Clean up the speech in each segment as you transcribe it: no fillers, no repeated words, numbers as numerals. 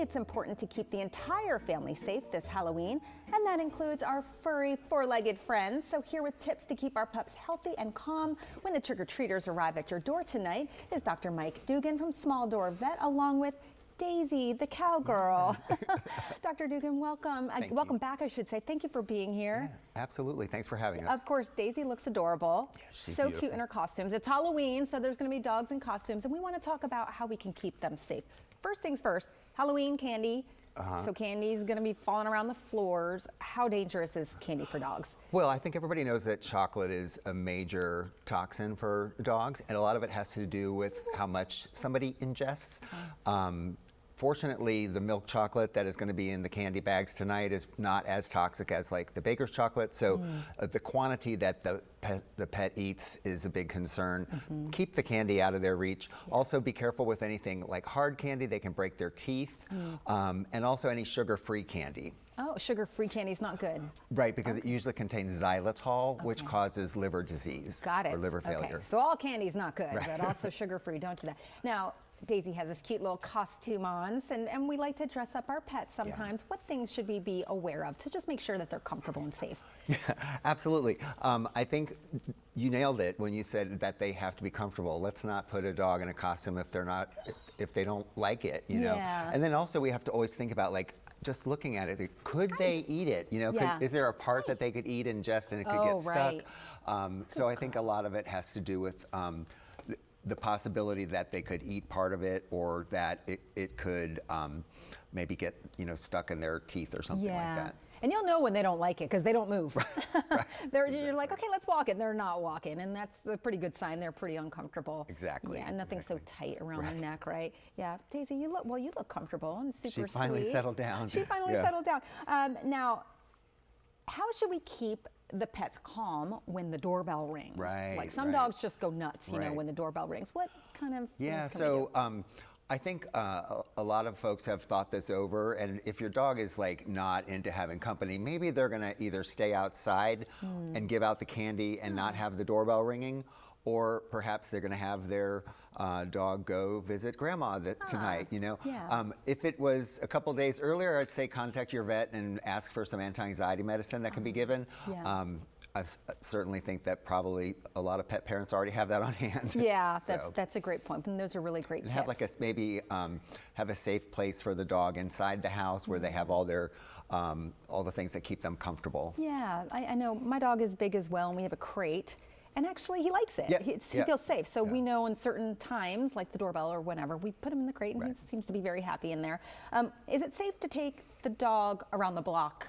It's important to keep the entire family safe this Halloween, and that includes our furry four-legged friends. So here with tips to keep our pups healthy and calm when the trick-or-treaters arrive at your door tonight is Dr. Mike Dugan from Small Door Vet, along with Daisy, the cowgirl. Dr. Dugan, welcome. Welcome back, I should say. Thank you for being here. Yeah, absolutely. Thanks for having us. Of course, Daisy looks adorable. Yeah, she's so beautiful. Cute in her costumes. It's Halloween, so there's going to be dogs in costumes, and we want to talk about how we can keep them safe. First things first, Halloween candy. So candy's going to be falling around the floors. How dangerous is candy for dogs? Well, I think everybody knows that chocolate is a major toxin for dogs, and a lot of it has to do with how much somebody ingests. Fortunately, the milk chocolate that is going to be in the candy bags tonight is not as toxic as like the baker's chocolate. So the quantity that the pet eats is a big concern. Keep the candy out of their reach. Also be careful with anything like hard candy. They can break their teeth. And also any sugar-free candy. Oh, sugar-free candy is not good. Right, because it usually contains xylitol, which causes liver disease. Got it. Or liver failure. So all candy is not good, but also sugar-free. Don't do that. Now, Daisy has this cute little costume on, and we like to dress up our pets sometimes. What things should we be aware of to just make sure that they're comfortable and safe? Yeah, absolutely. I think you nailed it when you said that they have to be comfortable. Let's not put a dog in a costume if they don't like it, you know. And then also we have to always think about, like, just looking at it, could they eat it? You know, is there a part that they could eat and ingest and it could get stuck? So I think a lot of it has to do with the possibility that they could eat part of it, or that it could maybe get, you know, stuck in their teeth or something like that. And you'll know when they don't like it because they don't move. You're like, okay, let's walk it. They're not walking, and that's a pretty good sign. They're pretty uncomfortable. Exactly. Yeah, and nothing's so tight around the neck, right? Yeah, Daisy, you look comfortable and super sweet. She finally settled down. She finally settled down. Now, how should we keep the pets calm when the doorbell rings? Like some dogs just go nuts, you know, when the doorbell rings. What kind of things can we do? I think a lot of folks have thought this over, and if your dog is like not into having company, maybe they're gonna either stay outside and give out the candy and not have the doorbell ringing, or perhaps they're gonna have their dog go visit grandma tonight, you know? If it was a couple days earlier, I'd say contact your vet and ask for some anti-anxiety medicine that can be given. I certainly think that probably a lot of pet parents already have that on hand. Yeah, that's a great point. And those are really great tips. Have like maybe have a safe place for the dog inside the house where they have all their all the things that keep them comfortable. Yeah, I know my dog is big as well, and we have a crate. And actually, he likes it. He feels safe. So we know in certain times, like the doorbell or whenever, we put him in the crate, and he seems to be very happy in there. Is it safe to take the dog around the block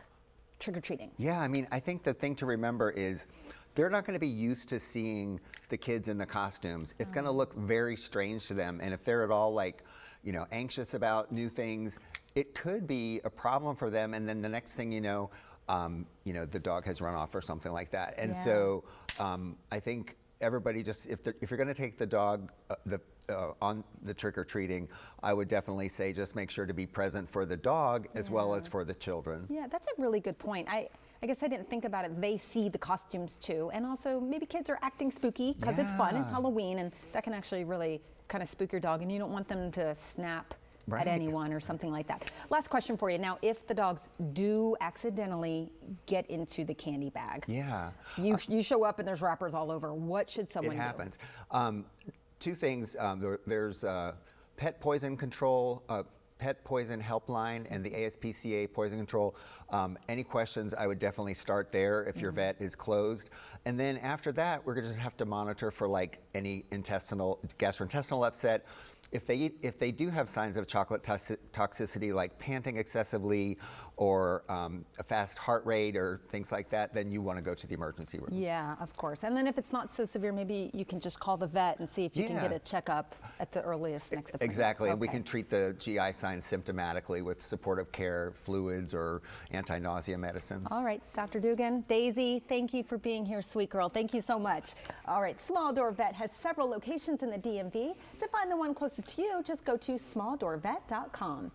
trick-or-treating? Yeah, I mean, I think the thing to remember is they're not going to be used to seeing the kids in the costumes. It's going to look very strange to them. And if they're at all, like, you know, anxious about new things, it could be a problem for them. And then the next thing you know, the dog has run off or something like that. And so I think everybody just, if you're going to take the dog on the trick-or-treating, I would definitely say just make sure to be present for the dog as well as for the children. Yeah, that's a really good point. I guess I didn't think about it. They see the costumes too, and also maybe kids are acting spooky because it's fun, it's Halloween, and that can actually really kind of spook your dog, and you don't want them to snap at anyone or something like that. Last question for you. Now, if the dogs do accidentally get into the candy bag, you show up and there's wrappers all over, what should someone do? It happens. Two things. There's pet poison control, pet poison helpline, and the ASPCA poison control. Any questions, I would definitely start there if your vet is closed. And then after that, we're going to have to monitor for like any gastrointestinal upset. If they do have signs of chocolate toxicity, like panting excessively or a fast heart rate or things like that, then you want to go to the emergency room. Yeah, of course. And then if it's not so severe, maybe you can just call the vet and see if you can get a checkup at the earliest next appointment. Exactly, and we can treat the GI signs symptomatically with supportive care, fluids, or anti-nausea medicine. All right, Dr. Dugan, Daisy, thank you for being here, sweet girl. Thank you so much. All right, Small Door Vet has several locations in the DMV. To find the one closest to you, just go to smalldoorvet.com.